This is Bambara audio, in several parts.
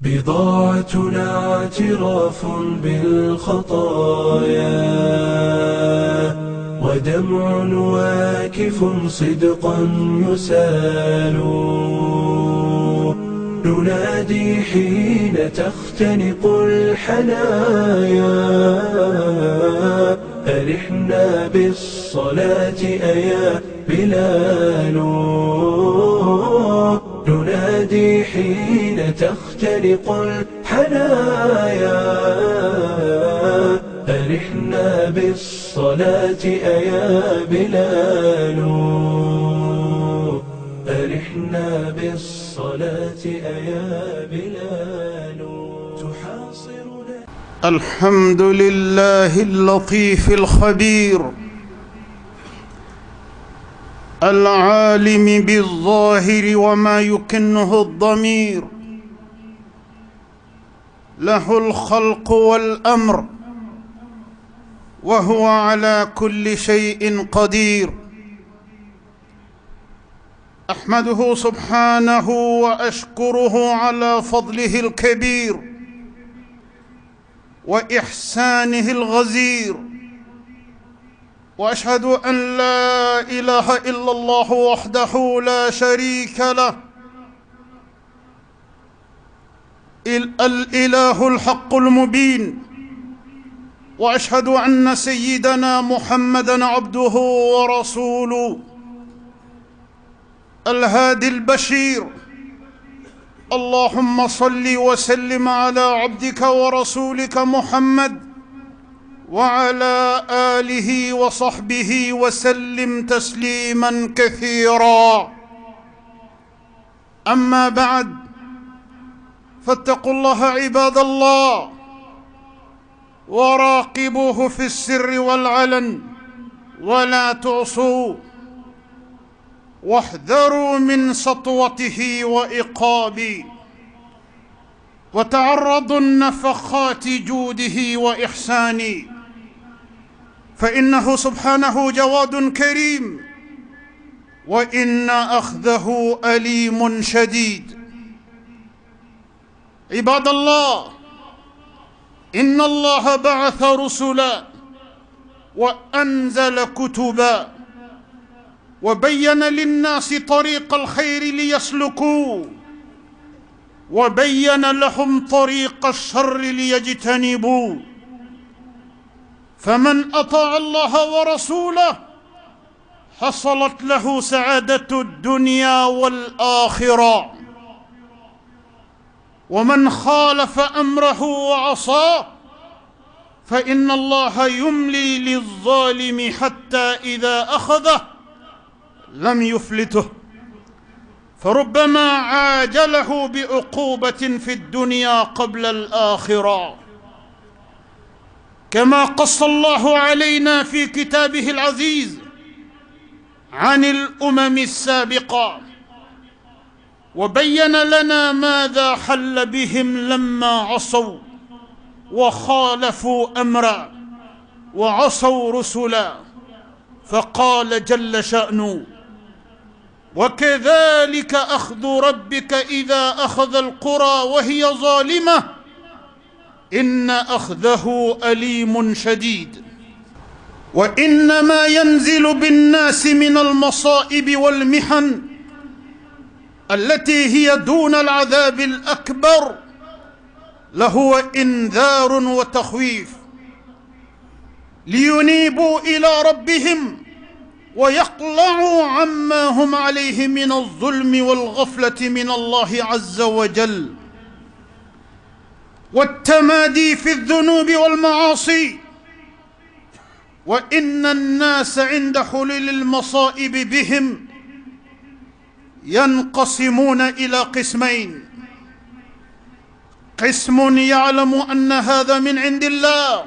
بضاعتنا اعتراف بالخطايا، ودمع واكف صدقا يسال. ننادي حين تختنق الحنايا، أرحنا بالصلاة أيا بلال. ننادي حين تختنق الحنايا، أرحنا بالصلاة أيا بلال. أرحنا بالصلاة أيا بلال. تحاصرنا. الحمد لله اللطيف الخبير، العالم بالظاهر وما يكنه الضمير. له الخلق والأمر، وهو على كل شيء قدير. أحمده سبحانه وأشكره على فضله الكبير وإحسانه الغزير، وأشهد أن لا إله إلا الله وحده لا شريك له، الإله الحق المبين. وأشهد أن سيدنا محمدًا عبده ورسوله الهادي البشير. اللهم صل وسلم على عبدك ورسولك محمد وعلى آله وصحبه وسلم تسليما كثيرا. أما بعد، فاتقوا الله عباد الله، وراقبوه في السر والعلن، ولا تعصوا، واحذروا من سطوته وإقابه، وتعرضوا النفخات جوده وإحسانه، فإنه سبحانه جواد كريم، وإن أخذه أليم شديد. عباد الله، إن الله بعث رسلا وأنزل كتبا، وبين للناس طريق الخير ليسلكوه، وبين لهم طريق الشر ليجتنبوه. فمن أطاع الله ورسوله حصلت له سعادة الدنيا والآخرة، ومن خالف أمره وعصاه فإن الله يملي للظالم حتى إذا أخذه لم يفلته، فربما عاجله بعقوبة في الدنيا قبل الآخرة. كما قص الله علينا في كتابه العزيز عن الأمم السابقة، وبين لنا ماذا حل بهم لما عصوا وخالفوا أمرا وعصوا رسلا. فقال جل شأنه: وكذلك أخذ ربك إذا أخذ القرى وهي ظالمة إن أخذه أليم شديد. وإنما ينزل بالناس من المصائب والمحن التي هي دون العذاب الأكبر لهو إنذار وتخويف، لينيبوا إلى ربهم ويقلعوا عما هم عليه من الظلم والغفلة من الله عز وجل والتمادي في الذنوب والمعاصي. وإن الناس عند حلول المصائب بهم ينقسمون إلى قسمين: قسم يعلم أن هذا من عند الله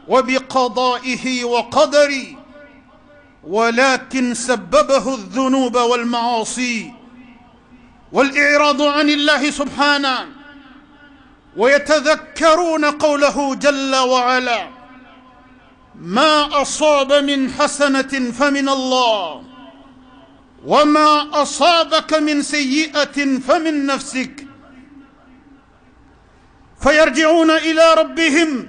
وبقضائه وقدره، ولكن سببه الذنوب والمعاصي والإعراض عن الله سبحانه، ويتذكرون قوله جل وعلا: ما أصاب من حسنة فمن الله، وما أصابك من سيئة فمن نفسك، فيرجعون إلى ربهم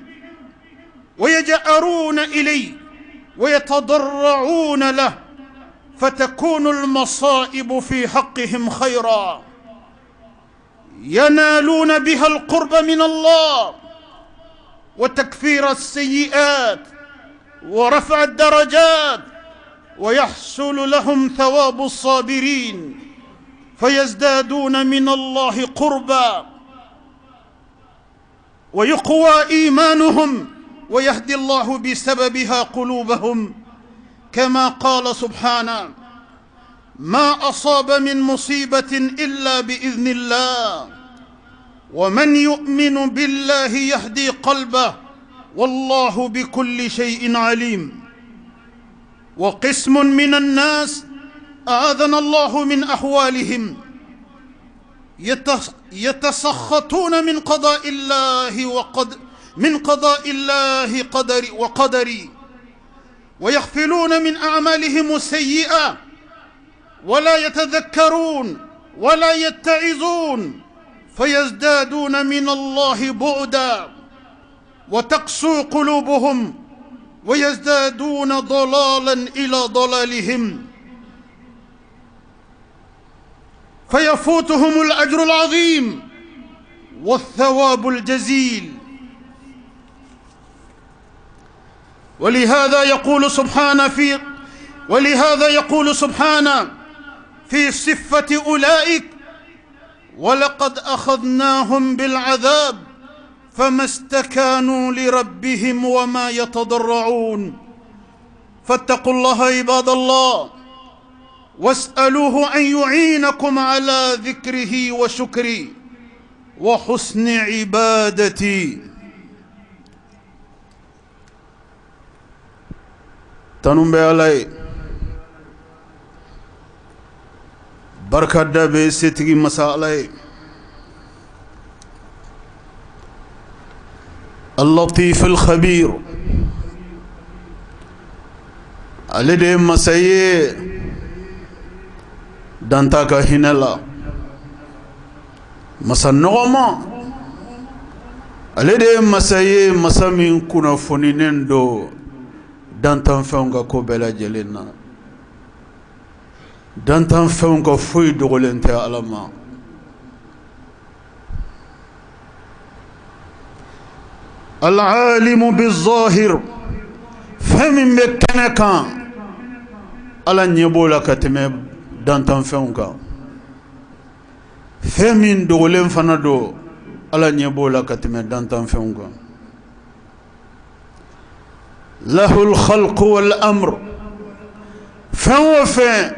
ويجأرون إليه ويتضرعون له، فتكون المصائب في حقهم خيرا ينالون بها القرب من الله وتكفير السيئات ورفع الدرجات، ويحصل لهم ثواب الصابرين فيزدادون من الله قربا ويقوى إيمانهم ويهدي الله بسببها قلوبهم، كما قال سبحانه: ما أصاب من مصيبة إلا بإذن الله ومن يؤمن بالله يهدي قلبه والله بكل شيء عليم. وقسم من الناس أعاذنا الله من أحوالهم يتسخطون من قضاء الله وقدري ويغفلون من أعمالهم السيئة ولا يتذكرون ولا يتعظون فيزدادون من الله بعدا وتقسو قلوبهم ويزدادون ضلالا إلى ضلالهم، فيفوتهم الأجر العظيم والثواب الجزيل. ولهذا يقول سبحانه في صفة أولئك: ولقد أخذناهم بالعذاب فما استكانوا لربهم وما يتضرعون. فاتقوا الله عباد الله واسألوه أن يعينكم على ذكره وشكره وحسن عبادتي. تنم علي بركة دابي ستي مسالي اللطيف الخبير الذي مسايي دانتاك هنلا مسا نغما الذي مسايي مسا من كنا فنينين دو dantan fɛnw ka ko bɛɛ lajɛlen na, dantan fɛnw ka foyi dogolen tɛ Ala ma. Al-alimu bi-zahir, fɛn min bɛ kɛnɛ kan Ala ɲɛ b'o la ka tɛmɛ dantan fɛnw kan, fɛn min dogolen fana don Ala ɲɛ b'o la ka tɛmɛ dantan fɛnw kan. Lahul khalq wal amr, fɛn o fɛn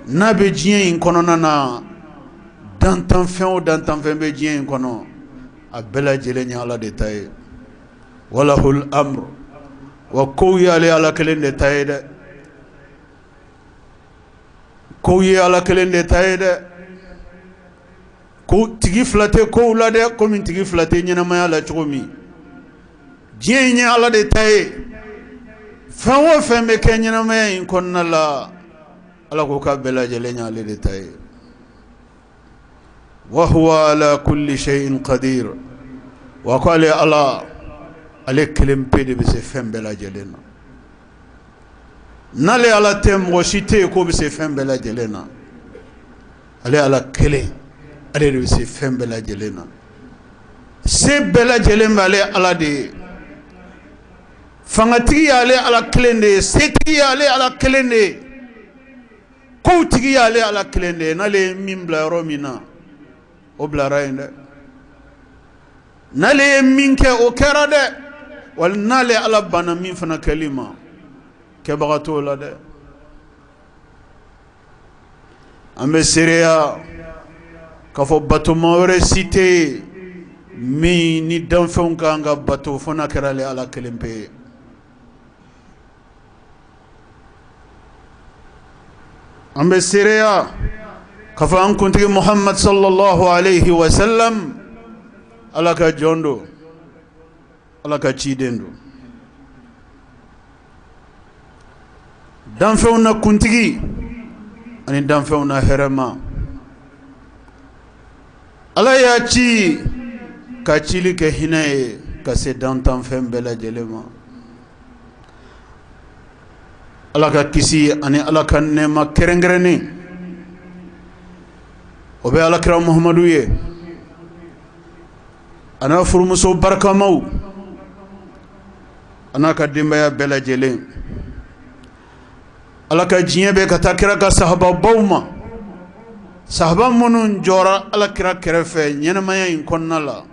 n'a bɛ diɲɛ in kɔnɔna na, dantan fɛn o dantan fɛn bɛ diɲɛ in kɔnɔ, a bɛɛ lajɛlen ye Ala de ta ye. Walahul amr, wa kow ye ale Ala kelen de ta ye dɛ, kow ye Ala kelen de ta ye dɛ. Ko tigi fila tɛ kow la dɛ, komi tigi fila tɛ ɲɛnamaya la cogo min. Diɲɛ in ye Ala de ta ye. Fɛn o fɛn bɛ kɛ ɲɛnamaya in kɔnɔna la, Ala ko k'a bɛɛ lajɛlen ye ale de ta ye. Wa huwa ala kulli shay'in qadir, wa ko ale Ala, ale kelen pe de bɛ se fɛn bɛɛ lajɛlen na. N'ale Ala tɛ, mɔgɔ si tɛ yen k'o bɛ se fɛn bɛɛ lajɛlen na. Ale Ala kelen, ale de bɛ se fɛn bɛɛ lajɛlen na. Se bɛɛ lajɛlen bɛ ale Ala de ye. Fangatigi y'ale Ala kelen de ye, setigi y'ale Ala kelen de ye, kowtigi y'ale Ala kelen de ye. N'ale ye min bila yɔrɔ min na, o bilara yen dɛ. N'ale ye min kɛ, o kɛra dɛ. Wali n'ale Ala banna min fana kɛli ma, kɛbaga t'o la dɛ. An bɛ seereya k'a fɔ batoma wɛrɛ si tɛ yen min ni danfɛnw kan ka bato fo n'a kɛra ale Ala kelen pe ye. An bɛ seereya k'a fɔ an kuntigi Muhammad sallallahu alayhi wa sallam Ala ka jɔn don, Ala ka ciden don. Danfɛnw na kuntigi ani danfɛnw na hɛrɛma, Ala y'a ci ka cili kɛ hinɛ ye ka se dantanfɛn bɛɛ lajɛlen ma. Ala ka kisi ani Ala ka nɛɛma kɛrɛnkɛrɛnnen o bɛ Alakira Muhamadu ye a n'a furumuso barikamaw a n'a ka denbaya bɛɛ lajɛlen. Ala ka diɲɛ bɛ ka taa kira ka sahababaw ma, sahaba minnu jɔra Alakira kɛrɛfɛ ɲɛnamaya in kɔnɔna la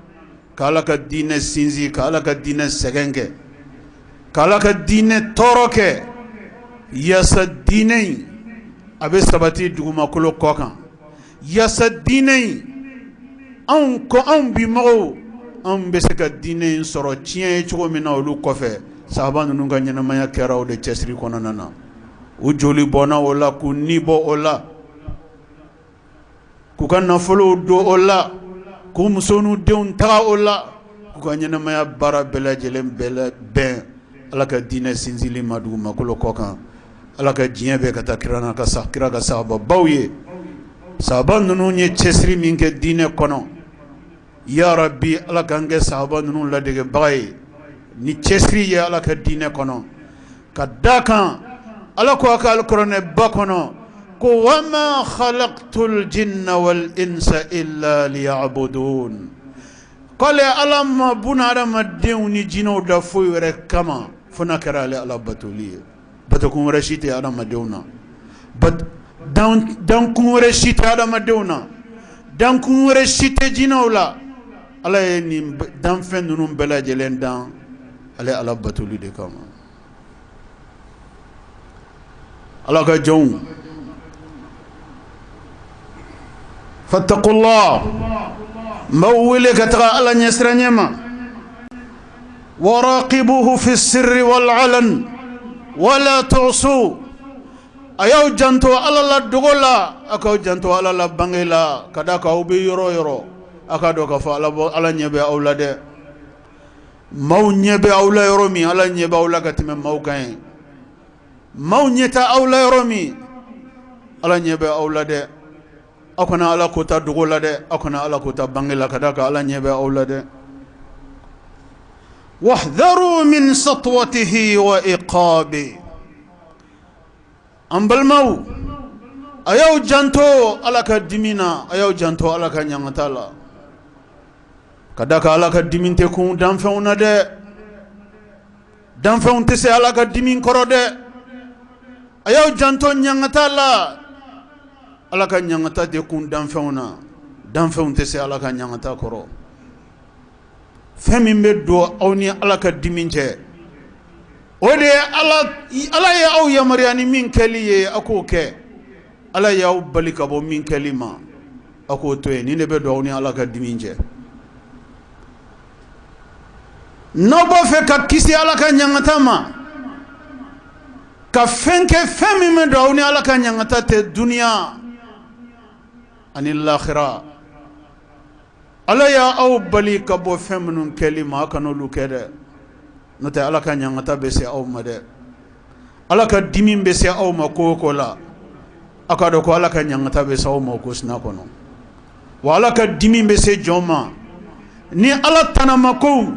ka Ala ka diinɛ sinsin, ka Ala ka diinɛ sɛgɛn kɛ, ka Ala ka diinɛ tɔɔrɔ kɛ, yaasa diinɛ in a bɛ sabati dugumakolo kɔ kan, yaasa diinɛ in anw bi mɔgɔw anw bɛ se ka diinɛ in sɔrɔ tiɲɛ ye cogo min na olu kɔfɛ. Sahaba ninnu ka ɲɛnamaya kɛra o de cɛsiri kɔnɔna na. U joli bɔnna o la, k'u ni bɔ o la, k'u ka nafolow don o la, k'u muso n'u denw taga o la, k'u ka ɲɛnamaya baara bɛɛ lajɛlen bɛn Ala ka diinɛ sinsinli ma dugumakolo kɔ kan. Ala ka diɲɛ bɛ ka taa kira ka sahababaw ye. Sahaba ninnu ye cɛsiri min kɛ diinɛ kɔnɔ, ya Rabbi Ala k'an kɛ sahaba ninnu ladegebaga ye ni cɛsiri ye Ala ka diinɛ kɔnɔ. Ka da kan Ala ko a ka alikuranɛ ba kɔnɔ ko wa ma khalaqtul jinna wal insa illa liya'budun. K'ale Ala ma buna adamadenw ni jinɛw da foyi wɛrɛ kama fo n'a kɛra ale Ala batoli ye. Batokun wɛrɛ si tɛ adamadenw na, dankun wɛrɛ si tɛ adamadenw na, dankun wɛrɛ si tɛ jinɛw la. Ala ye nin danfɛn ninnu bɛɛ lajɛlen dan ale Ala batoli de kama. Ala ka jɔnw, fattaqullah, n b'aw wele ka taga Ala ɲɛsiranɲɛ ma. waraqibuhu fi sirri wal alan wala tu'su. A y'aw janto Ala la dogo la, a k'aw janto Ala la bange la, ka da k'aw bɛ yɔrɔ yɔrɔ a ka dɔn k'a fɔ Ala ɲɛ bɛ aw la dɛ. Maaw ɲɛ bɛ aw la yɔrɔ min, Ala ɲɛ bɛ aw la ka tɛmɛ maaw kan ye. Maaw ɲɛ tɛ aw la yɔrɔ min, Ala ɲɛ bɛ aw la dɛ. Aw kana Ala kota dogo la dɛ, aw kana Ala kota bange la, ka da kan Ala ɲɛ bɛ aw la dɛ. wahdharu min satwatihi wa iqabi. An balimaw, a y'aw janto Ala ka dimi na, a y'aw janto Ala ka ɲaŋata la, ka da kan Ala ka dimi tɛ kun danfɛnw na dɛ. Danfɛnw tɛ se Ala ka dimi kɔrɔ dɛ. A y'aw janto ɲaŋata la, Ala ka ɲaŋata tɛ kun danfɛnw na, danfɛnw tɛ se Ala ka ɲaŋata kɔrɔ. Fɛn min bɛ don aw ni Ala ka dimi cɛ, o de ye Ala ye aw yamaruya ni min kɛli ye, a k'o kɛ. Ala y'aw bali ka bɔ min kɛli ma, a k'o to yen. Nin de bɛ don aw ni Ala ka dimi cɛ. N'aw b'a fɛ ka kisi Ala ka ɲaŋata ma, ka fɛn kɛ fɛn min bɛ don aw ni Ala ka ɲaŋata tɛ duniya ani lahira. Ala y'aw bali ka bɔ fɛn minnu kɛli ma, a kana olu kɛ dɛ. N'o tɛ Ala ka ɲaŋata bɛ se aw ma dɛ. Ala ka dimi bɛ se aw ma ko o ko la, a ka dɔn ko Ala ka ɲaŋata bɛ se aw ma o ko sina kɔnɔ. Wa Ala ka dimi bɛ se jɔn ma ni Ala tanamakow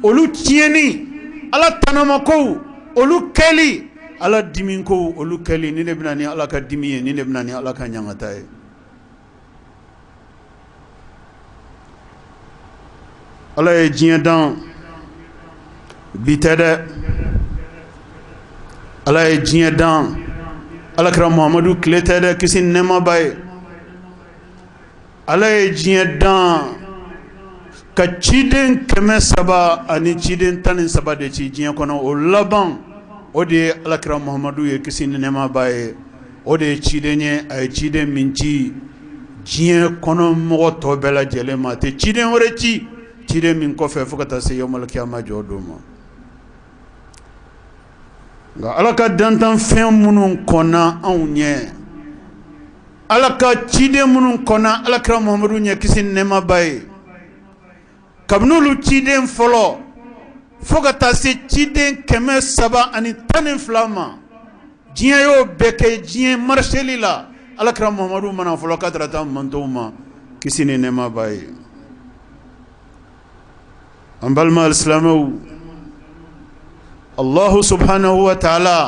olu tiɲɛni, Ala tanamakow olu kɛli, Ala dimi kow olu kɛli. Ni de bɛna ni Ala ka dimi ye, ni de bɛna ni Ala ka ɲaŋata ye. Ala ye diɲɛ dan bi tɛ dɛ. Ala ye diɲɛ dan Alakira Muhamadu tile tɛ dɛ, kisi ni nɛɛma b'a ye. Ala ye diɲɛ dan ka ciden 300 ani ciden 13 de ci diɲɛ kɔnɔ. O laban, o de ye Alakira Muhamadu ye, kisi ni nɛɛma b'a ye. O de ye ciden ye, a ye ciden min ci diɲɛ kɔnɔ mɔgɔ tɔ bɛɛ lajɛlen ma. A tɛ ciden wɛrɛ ci ciden min kɔfɛ fo ka taa se yawmal kiyama jɔ don ma. Nka Ala ka dantan fɛn minnu kɔnna anw ɲɛ, Ala ka ciden minnu kɔnna Alakira Muhamadu ɲɛ, kisi ni nɛɛma b'a ye, kabini olu ciden fɔlɔ fo ka taa se ciden 312 ma, diɲɛ y'o bɛɛ kɛ diɲɛ marcheli la. Alakira Muhamadu mana fɔlɔ ka taara taa mantow ma, kisi ni nɛɛma b'a ye. أنبالما الإسلامو الله سبحانه وتعالى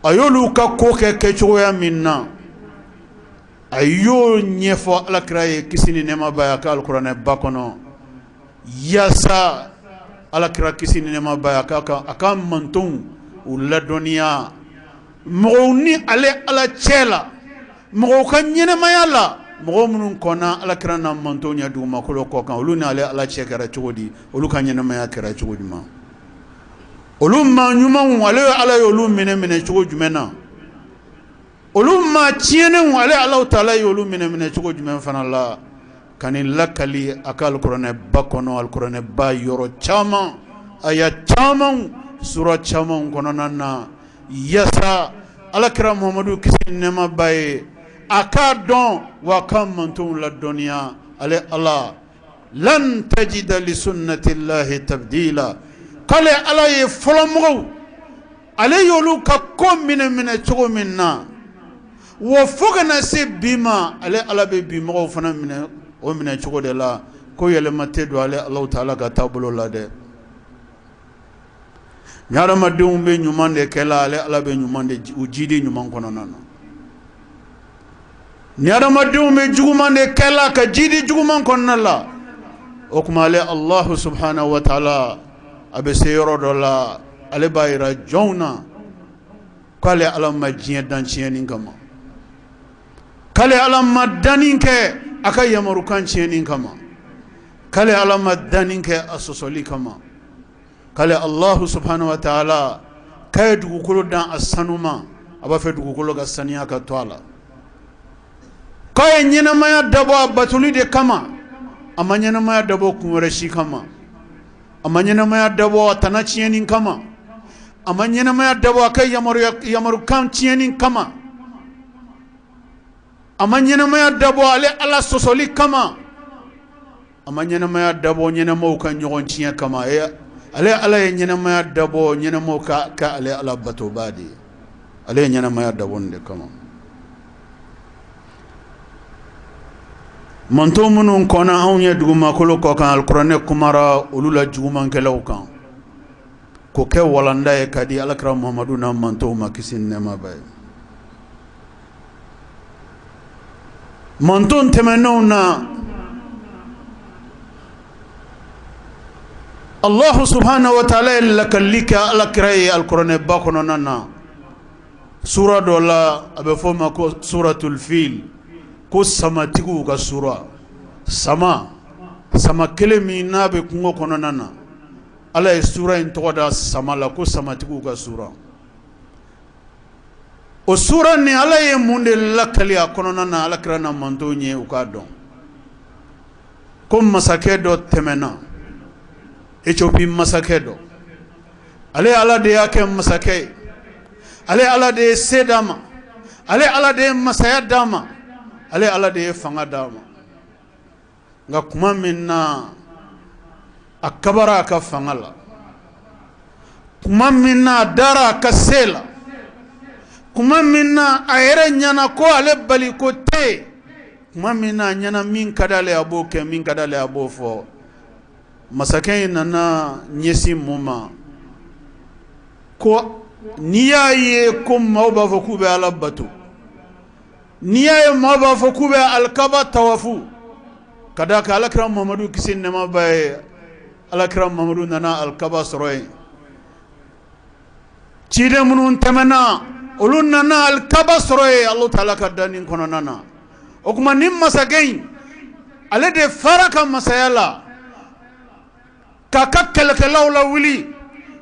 أيولو كوكا كيشويا منا أيو نيفو على كراي كسيني نما بايكا القرآن باكونو ياسا على كرا كسيني نما بايكا أكام منتون ولا دنيا مغوني على تشيلا مغو كان ينما يالا mɔgɔ minnu kɔnna alakira na manto ɲɛ dugumakolo kɔ kan olu ni ale ala cɛ kɛra cogo di olu ka ɲɛnamaya kɛra cogo di ma olu maa ɲumanw ale ala ye olu minɛ cogo jumɛn na olu maa tiɲɛnenw ale ala taala ye olu minɛ cogo jumɛn fana la ka nin lakali a ka alikuranɛba kɔnɔ alikuranɛba yɔrɔ caman aya caman sura caman kɔnɔna na yasa alakira muhamadu kisi ni nɛɛma ba ye akadon wa kam mantum la dunya ale Allah lan tajida li sunnati llahi tabdila kale ala ye folomo ale yolu ka ko minɛ cogo min na wo fogana se bima ale ala be bima fana minɛ o minɛ cogo de la ko yelema te do ale Allah taala ka tabulo la de nyarama dum be nyuman de kala ale ala be nyuman de ujidi nyuman kono nana niadamadenw be juguman de kɛla ka jidi juguman kɔnɔna la o kuma ale Allah subhanahu wa ta'ala a bɛ se yɔrɔ dɔ la ale b'a yira jɔnw na k'ale ala ma diɲɛ dan tiɲɛni kama k'ale ala ma danni kɛ a ka yamarukan tiɲɛni kama k'ale ala ma danni kɛ a sɔsɔli kama k'ale Allah subhanahu wa ta'ala k'a ye dugukolo dan a sanu ma a b'a fɛ dugukolo ka saniya ka to a la k'a ye ɲɛnamaya dabɔ a batuli de kama a ma ɲɛnamaya dabɔ kun wɛrɛ si kama a ma ɲɛnamaya dabɔ a tana tiɲɛni kama a ma ɲɛnamaya dabɔ a ka yamarukan tiɲɛni kama a ma ɲɛnamaya dabɔ ale ala sɔsɔli kama a ma ɲɛnamaya dabɔ ɲɛnamaw ka ɲɔgɔn tiɲɛ kama ale ala ye ɲɛnamaya dabɔ ɲɛnamaw ka ale ala batoba de ale ye ɲɛnamaya dabɔ nin de kama manto minnu kɔnna anw ye dugumakolo kɔ kan alikuranɛ kumara olu la jugumankɛlaw kan k'o kɛ walanda ye ka di alakira muhamadu na mantow ma kisi ni nɛɛma b'a ye manto tɛmɛnenw na Allah subhanahu wa ta'ala ye lakali kɛ alakira ye alikuranɛba kɔnɔna na sura dɔ la a bɛ fɔ o ma ko suratul fil ko samatigiw ka sura sama kelen min n'a bɛ kungo kɔnɔna na ala ye sura in tɔgɔ da sama la ko samatigiw ka sura o sura ni ala ye mun de lakali a kɔnɔna na alakira na mantow ɲɛ u k'a dɔn ko masakɛ dɔ tɛmɛna Ethiopie masakɛ dɔ ale ala de y'a kɛ masakɛ ye ale ala de ye se d'a ma ale ala de ye masaya d'a ma ale ala de ye fanga d'a ma nka kuma min na a kabara a ka fanga la kuma min na a dara a ka se la kuma min na a yɛrɛ ɲana ko ale bali ko tɛ kuma min na a ɲana min ka d'ale a b'o kɛ min ka d'ale a b'o fɔ masakɛ in nana ɲɛsin mun ma ko n'i y'a ye ko maaw b'a fɔ k'u bɛ ala bato n'i y'a ye maaw b'a fɔ k'u bɛ alikaba tawafu ka da kan alakira muhamadu kisi ni nɛɛma b'a ye alakira muhamadu nana alikaba sɔrɔ yen ciden minnu tɛmɛna olu nana alikaba sɔrɔ yen Alahu taala ka danni kɔnɔna na o kuma ni masakɛ in ale de fara ka masaya la k'a ka kɛlɛkɛlaw la wuli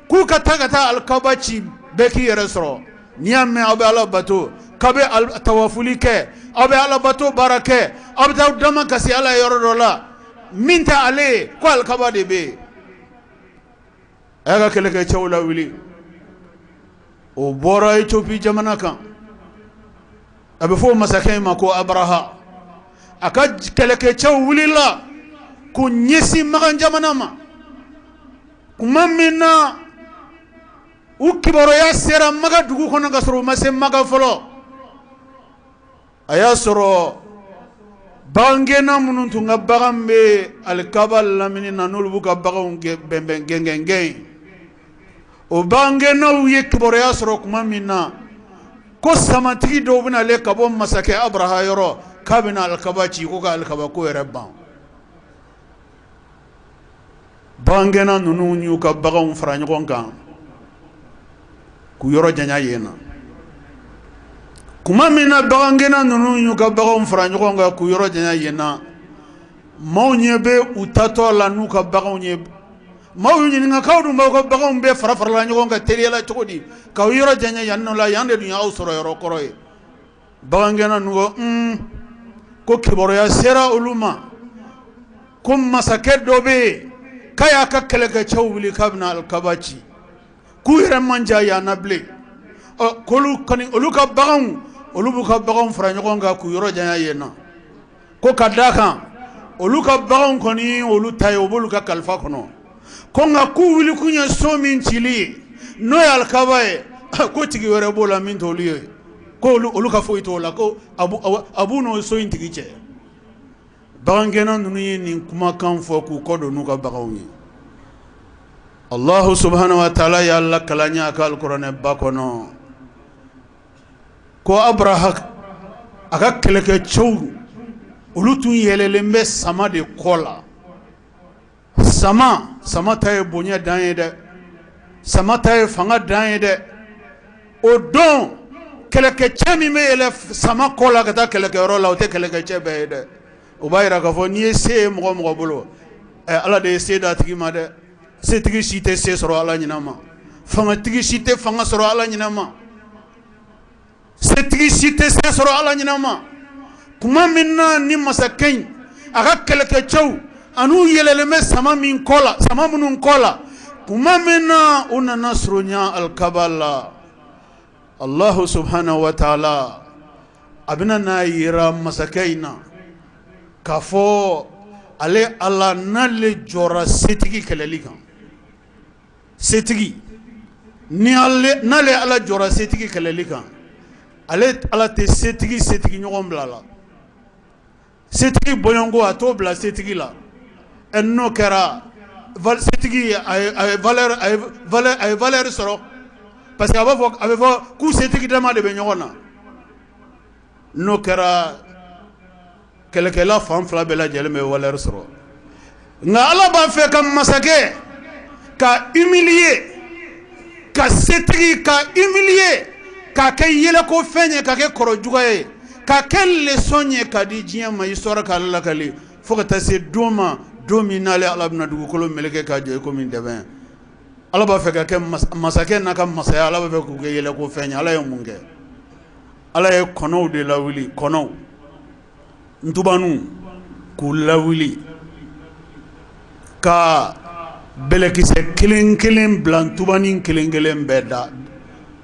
k'u ka taa alikaba ci bɛɛ k'i yɛrɛ sɔrɔ n'i y'a mɛn aw bɛ ala bato k'a bɛ tawafuli kɛ aw bɛ ala bato baara kɛ aw bɛ taa dama kasi ala ye yɔrɔ dɔ la min tɛ ale ye ko alikaba de bɛ yen a y'a ka kɛlɛkɛcɛw la wuli o bɔra Ethiopie jamana kan a bɛ fɔ masakɛ in ma ko Abaraha a ka kɛlɛkɛcɛw wulila k'u ɲɛsin Magan jamana ma kuma min na u kibaruya sera Magan dugu kɔnɔ ka sɔrɔ u ma se Magan fɔlɔ a y'a sɔrɔ bangena munun tunga bagambe alkabal lamini nanul buka bagam gengengeng o bangena uye kibore asro kuma minna ko samatigi do bina le kabo masake abraha yoro kabina alkabachi ko ka alkaba ko rabba bangena nunu nyu ka bagam franyo konka ku yoro janya yena kuma mina bangena nunu nyu ka bagam franyo konka ku yoro janya yena mawnyebe utato la nu ka bagam nye mawunyi nga kawdu mako bagam be farafar la nyu konka teriela chokodi ka yoro janya yanno la yande dunya ausoro yoro koroy bangena nugo ko kiboro ya sera uluma kum masake dobe kaya ka keleke chawuli kabna alkabachi ku yere manja ya nable kolu kani oluka bagam olubuka bagam franyogonga ku yoro janya yena ko kadaka oluka bagam koni olu tayo boluka kalfa kono ko nga ku wili kunya somin chili no ya alkabae ko tigi were bola min toliye ko oluka foito la ko abu no so intigiche bangena nunu ni kuma kan fo ku kodo nuka bagawni Allah subhanahu wa ta'ala ya Allah kalanya ka alquran bakono ko abraha aka keleke chow ulutu yelelembe sama de kola sama tay bonya danyede sama tay fanga danyede o don keleke chemi me ele sama kola kata keleke rola o te keleke chebe de o bayira ka fo ni se mo bolo ala de se da tigi ma de se tigi site se soro ala nyinama fanga tigi site fanga soro ala nyinama se tigi site se soro ala nyinama kuma minna ni masakain aga keleke chow anu yeleleme sama min kola sama munun kola kuma minna una nasrunya alkabala Allah subhanahu wa ta'ala abina na yira masakaina kafo ale Allah nale jora setigi kelelika setigi ni ale nale ala jora setigi kelelika ale ala te setigi nyogom blala setigi boyongo ato bla setigi la enno kera setigi ay valeur soro parce que avait ku setigi dama de benyona no kera kelekela fam fla bela jelme valeur soro nga ala ba fe kam masake ka humilier ka setigi ka humilier ka ke yele ko fenye ka ke korojugaye ka ke lesonye ka di jiya ma histoire ka la kali fo ka tase doma dominale ala bna dugu kolo meleke ka je ko min deben ala ba fe ka ke masake na ka masaya ala ba fe ku ke yele ko fenye ala ye munge ala ye kono de la wili kono ntubanu ku la wili ka belekise kelen blan tubani kelen beda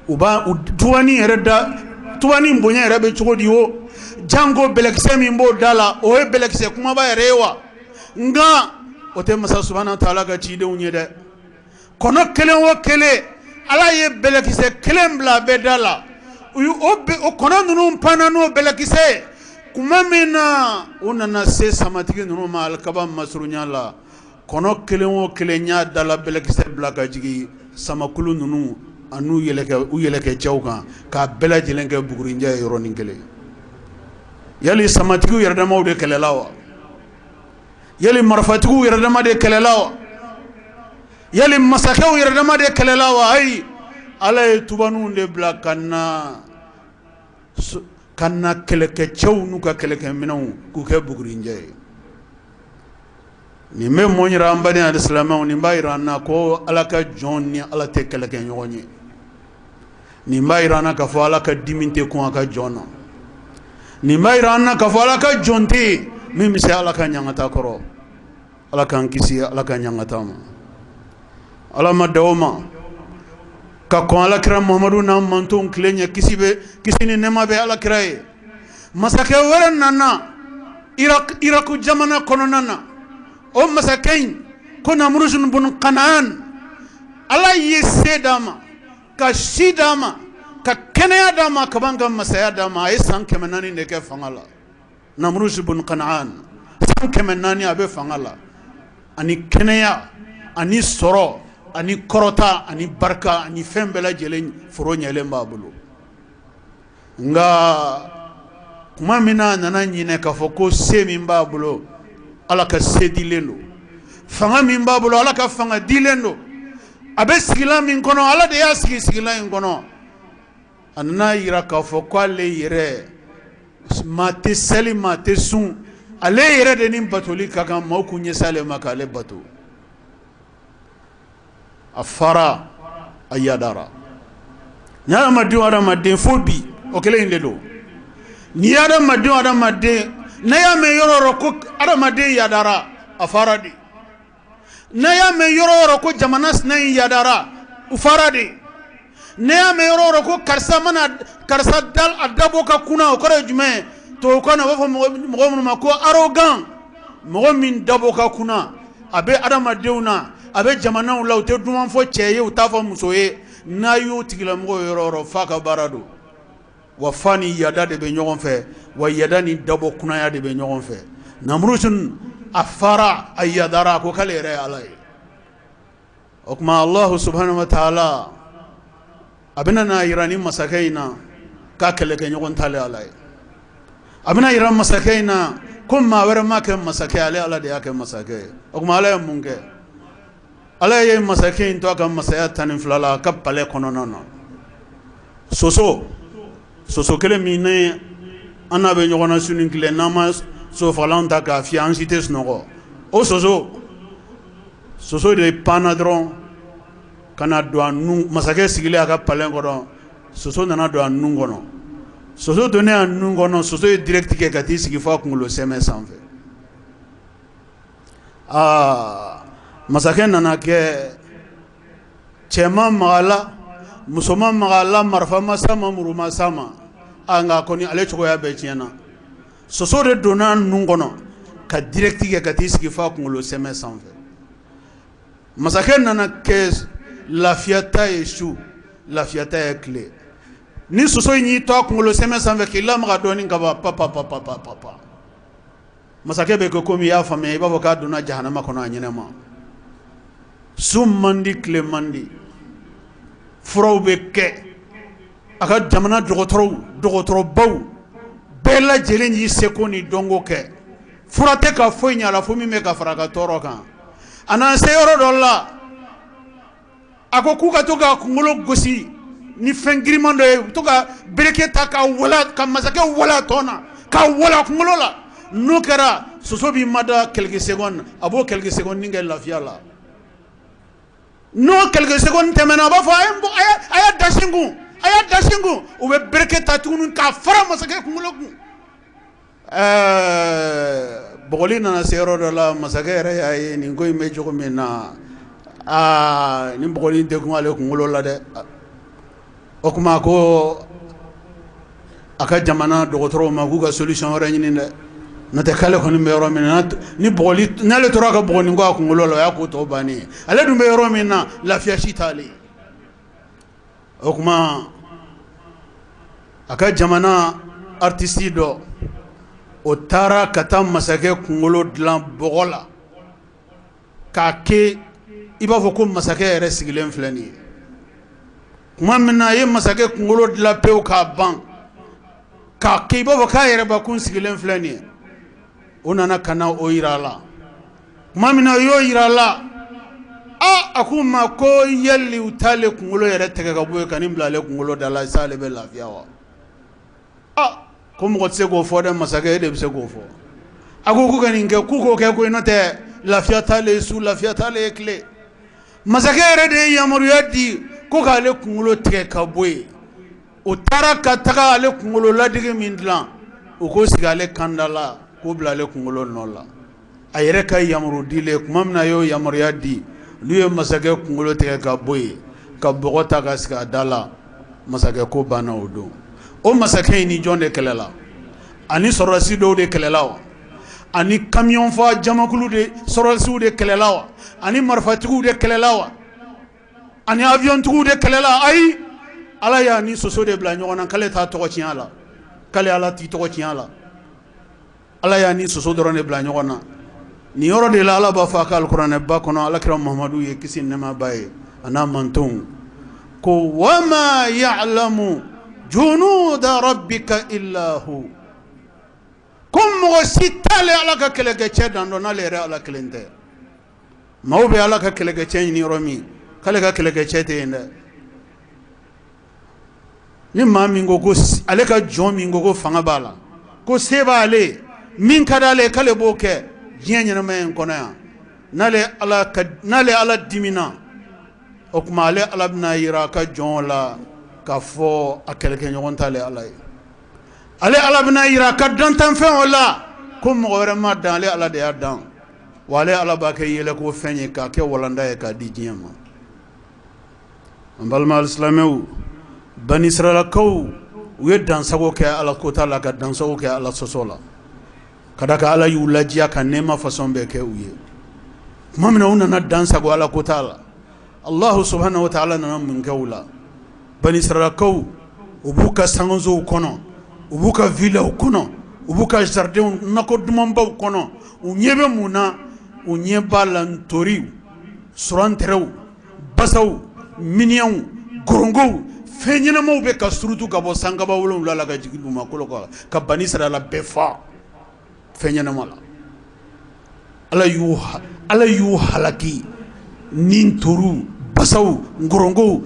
uba tubani ereda tubani mbonya erebe chogodi wo jango belekise mimbo dala o e belekise kuma ba erewa nga ote masa subhanahu wa ta'ala ga chide unyede kono kelen wo kele ala ye belekise kelen bla bedala o kono nunu mpana no belekise kuma mina unana se samatigi nunu ma alkaba masrunya la kono kelen wo kelen nya dala belekise bla ga jigi samakulu nunu anu yeleke chawka ka bela jilenke bugurinja yoronin kele yali samatigu yerdama de kelelawa yali marfatigu yerdama de kelelawa yali masakau yerdama de kelelawa ay ala tubanu de bla kanna keleke chaw nuka keleke minaw ku ke bugurinja ni me moñira ambani al-islamaw ni mbayirana ko alaka jonni ala te keleke nyonye ni mbayirana ka fo alaka diminte ko aka jonna ni mbayirana ka fo alaka jonti mimi se alaka nyangata koro alaka nkisi alaka nyangata ma ala madawma ka ko alakira muhammadu na manton klenya kisini nema be alakira e masake wala nana iraq jamana kono nana o masakain ko namrujun bun qanan ala yesedama ka shidama ka kenaya dama ka banga masaya dama ay san kemenani ne ke fangala Namrus ibn Kan'an san kɛmɛ naani a bɛ fanga la ani kɛnɛya ani sɔrɔ ani kɔrɔta ani barika ani fɛn bɛɛ lajɛlen foro ɲɛlen b'a bolo nka kuma min na nana ɲinɛ k'a fɔ ko se min b'a bolo Ala ka se dilen don fanga min b'a bolo Ala ka fanga dilen don a bɛ sigilan min kɔnɔ Ala de y'a sigi sigilan in kɔnɔ a nana yira k'a fɔ ko ale yɛrɛ maa tɛ seli maa tɛ sun ale yɛrɛ de ni batoli ka kan maaw kun ɲɛsin ale ma k'ale bato a fara a yadara ni adamaden fo bi o kelen in de don ni adamaden n'a y'a mɛn yɔrɔ o yɔrɔ ko adamaden yadara a fara de n'a y'a mɛn yɔrɔ o yɔrɔ ko jamana sinɛ in yadara u fara de n'a y'a mɛn yɔrɔ o yɔrɔ ko karisa a dabo ka kunna o kɔrɔ ye jumɛn ye tubabukan na u b'a fɔ mɔgɔ minnu ma ko arrogant mɔgɔ min dabo ka kunna a bɛ adamadenw na a bɛ jamanaw la u tɛ duman fɔ cɛ ye u t'a fɔ muso ye n'a y'o tigilamɔgɔ yɔrɔ o yɔrɔ f'a ka baara don wa fa ni yada de bɛ ɲɔgɔn fɛ wa yada ni dabo kunnaya de bɛ ɲɔgɔn fɛ Namrusun a fara a yadara ko k'ale yɛrɛ ye Ala ye o tuma Alahu subhanahu wa ta'ala a bɛna n'a yira ni masakɛ in na k'a kɛlɛkɛɲɔgɔn t'ale Ala ye a bɛna yira masakɛ in na ko maa wɛrɛ ma kɛ masakɛ ale Ala de y'a kɛ masakɛ ye o tuma Ala ye mun kɛ Ala ye masakɛ in to a ka masaya 12 la a ka palais kɔnɔna na soso kelen min ni an n'a bɛ ɲɔgɔn na su ni tile n'an ma sofalan ta k'a fiyɛ an si tɛ sunɔgɔ o soso de panna dɔrɔn ka na don a nun masakɛ sigilen a ka palais kɔnɔ soso nana don a nun kɔnɔ soso donnen a nun kɔnɔ soso ye direct kɛ ka t'i sigi fɔ a kunkolo sɛmɛ sanfɛ masakɛ nana kɛ cɛman magala musoman magala marifa ma s'a ma muru ma s'a ma nka kɔni ale cogoya bɛɛ tiɲɛna soso de donna a nun kɔnɔ ka direct kɛ ka t'i sigi fɔ a kunkolo sɛmɛ sanfɛ masakɛ nana kɛ lafiyata ye su lafiyata ye tile ni soso in y'i to a kunkolo sɛmɛ sanfɛ k'i lamaga dɔɔnin ka ban pa masakɛ bɛ kɛ komi i y'a faamuya i b'a fɔ k'a donna jahanama kɔnɔ a ɲɛnɛma su man di tile man di furaw bɛ kɛ a ka jamana dɔgɔtɔrɔbaw bɛɛ lajɛlen y'i seko ni dɔnko kɛ fura tɛ ka foyi ɲɛ a la fo min bɛ ka fara a ka tɔɔrɔ kan a nana se yɔrɔ dɔ la a ko k'u ka to ka kunkolo gosi ni fɛn giriman dɔ ye u to ka bereke ta ka masakɛ wala tɔn na ka wala kunkolo la n'o kɛra soso b'i mada quelques secondes a b'o quelques secondes kɛ lafiya la n'o quelques secondes tɛmɛna a b'a fɔ a y'a da sin kun u bɛ bereke ta tuguni k'a fara masakɛ kunkolo kun bɔgɔli nana se yɔrɔ dɔ la masakɛ yɛrɛ y'a ye nin ko in bɛ cogo min na nin bɔgɔli tɛ kun ale kunkolo la dɛ o kuma ko a ka jamana dɔgɔtɔrɔw ma k'u ka solution wɛrɛ ɲini dɛ n'o tɛ k'ale kɔni bɛ yɔrɔ min na ni bɔgɔli n'ale tora ka bɔgɔni kɔ a kunkolo la o y'a ko tɔ bannen ye ale dun bɛ yɔrɔ min na lafiya si t'ale ye o kuma a ka jamana artiste dɔ o taara ka taa masakɛ kunkolo dilan bɔgɔ la k'a kɛ i b'a fɔ ko masakɛ yɛrɛ sigilen filɛ nin ye kuma min na a ye masakɛ kunkolo dilan pewu k'a ban k'a kɛ i b'a fɔ k'a yɛrɛbakun sigilen filɛ nin ye o nana ka na o yira a la kuma min na o y'o yira a la a ko ma ko yali u t'ale kunkolo yɛrɛ tigɛ ka bɔ yen ka nin bila ale kunkolo da la sa ale bɛ lafiya wa ko mɔgɔ tɛ se k'o fɔ dɛ masakɛ e de bɛ se k'o fɔ a ko k'u ka nin kɛ k'u k'o kɛ ko n'o tɛ lafiya t'ale ye su lafiya t'ale ye tile masakɛ yɛrɛ de ye yamaruya di ko k'ale kunkolo tigɛ ka bɔ yen o taara ka taga ale kunkolo ladigi min dilan o k'o sigi ale kanda la k'o bila ale kunkolo nɔ la a yɛrɛ ka yamaru dilen kuma min na a y'o yamaruya di n'u ye masakɛ kunkolo tigɛ ka bɔ yen ka bɔgɔ ta ka sigi a da la masakɛ ko banna o don o masakɛ in ni jɔn de kɛlɛla ani sɔrɔdasi dɔw de kɛlɛla wa ani camion fa jamakulu de sɔrɔdasiw de kɛlɛla wa ani marifatigiw de kɛlɛla wa ani avion tigiw de kɛlɛla ayi ala y'a ni soso de bila ɲɔgɔn na k'ale t'a tɔgɔ tiɲɛ a la k'ale ala t'i tɔgɔ tiɲɛ a la ala y'a ni soso dɔrɔn de bila ɲɔgɔn na ni yɔrɔ de la ala b'a fɔ a ka alikuranɛ ba kɔnɔ alakira Muhamadu ye kisi nɛɛma ba ye a n'a mantonw ko wama ya'lamu junuda rabbika illa hu ko mɔgɔ si t'ale ala ka kɛlɛkɛcɛ dan dɔn n'ale yɛrɛ ala kelen tɛ maaw bɛ ala ka kɛlɛkɛcɛ ɲini yɔrɔ min k'ale ka kɛlɛkɛcɛ tɛ yen dɛ ni maa min ko ale ka jɔn min ko fanga b'a la ko se b'ale min ka d'ale k'ale b'o kɛ diɲɛ ɲɛnamaya in kɔnɔ yan n'ale ala dimina o tuma ale ala bɛna yira a ka jɔnw la k'a fɔ a kɛlɛkɛɲɔgɔn t'ale ala ye ale ala bɛna yira a ka dantanfɛnw la ko mɔgɔ wɛrɛ ma dan ale ala de y'a dan wa ale ala b'a kɛ yɛlɛko fɛn ye k'a kɛ walanda ye k'a di diɲɛ ma an balima alisilamɛw Bani Israilakaw u ye dansago kɛ ala kota la ka dansago kɛ ala sɔsɔ la ka da ka ala y'u lajiya ka nɛɛma fasɔn bɛɛ kɛ u ye tuma min na u nana dansago ala kota la Allahu subhanahu wa ta'ala nana mun kɛ u la Bani Israilakaw u b'u ka sangozow kɔnɔ u b'u ka villaw kɔnɔ u b'u ka jardinw nakɔ dumanbaw kɔnɔ u ɲɛ bɛ mun na u ɲɛ b'a la ntoriw surantɛrɛw basaw miniɲɛw gorongow fɛn ɲɛnamaw bɛ ka surutu ka bɔ sangaba 7 la ka jigin dugumakolo kan ka Bani Israila bɛɛ fa fɛn ɲɛnama la ala y'u halaki ni ntoru basaw ngorongow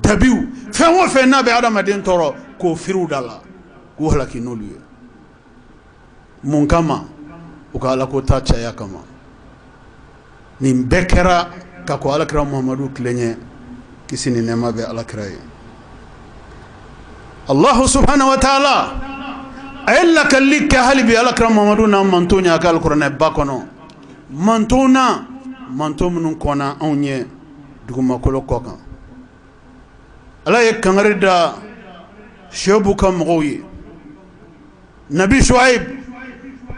dabiw fɛn o fɛn n'a bɛ adamaden tɔɔrɔ k'o firiw da la k'u halaki n'olu ye mun kama u ka alako ta caya kama nin bɛɛ kɛra ka ko alakira Muhamadu tilenɲɛ kisi ni nɛɛma bɛ alakira ye Allahu subhanahu wa ta'ala a ye lakali kɛ hali bi alakira Muhamadu n'a manton ɲɛ a ka alikuranɛ ba kɔnɔ manton minnu kɔnna anw ɲɛ dugumakolo kɔ kan ala ye kangari da Shuaibu ka mɔgɔw ye Nabi Shuaib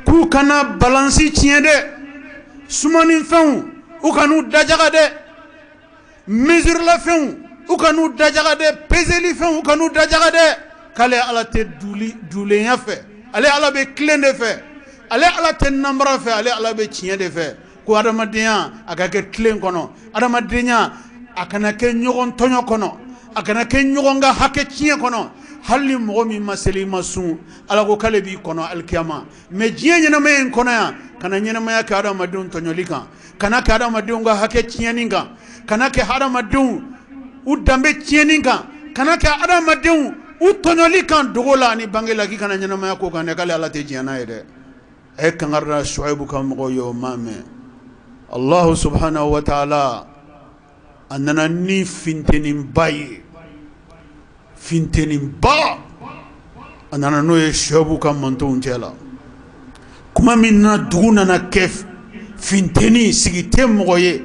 k'u kana balansi tiɲɛ dɛ sumanifɛnw u kan'u dajaga dɛ mesurelafɛnw u kan'u dajaga dɛ peselifɛnw u kan'u dajaga dɛ k'ale ala tɛ dulenya fɛ ale ala bɛ tilen de fɛ ale ala tɛ nanbara fɛ ale ala bɛ tiɲɛ de fɛ ko adamadenya a ka kɛ tilen kɔnɔ adamadenya a kana kɛ ɲɔgɔn tɔɲɔ kɔnɔ a kana kɛ ɲɔgɔn ka hakɛ tiɲɛ kɔnɔ hali ni mɔgɔ min ma seli ma sun ala ko k'ale b'i kɔnɔ alikiyama mais diɲɛ ɲɛnamaya in kɔnɔ yan kana ɲɛnamaya kɛ adamadenw tɔɲɔli kan kana kɛ adamadenw ka hakɛ tiɲɛni kan kana kɛ adamadenw u danbe tiɲɛni kan kana kɛ adamadenw u tɔɲɔli kan dogo la ani bange la k'i kana ɲɛnamaya ko kan dɛ k'ale ala tɛ diɲɛ n'a ye dɛ a ye kangari da Shuaibu ka mɔgɔw ye o m'a mɛn Allahu subhanahu wa ta'ala a nana ni finteninba ye finteninba a nana n'o ye Shuaibu ka mantonw cɛ la kuma min na dugu nana kɛ finteni sigi tɛ mɔgɔ ye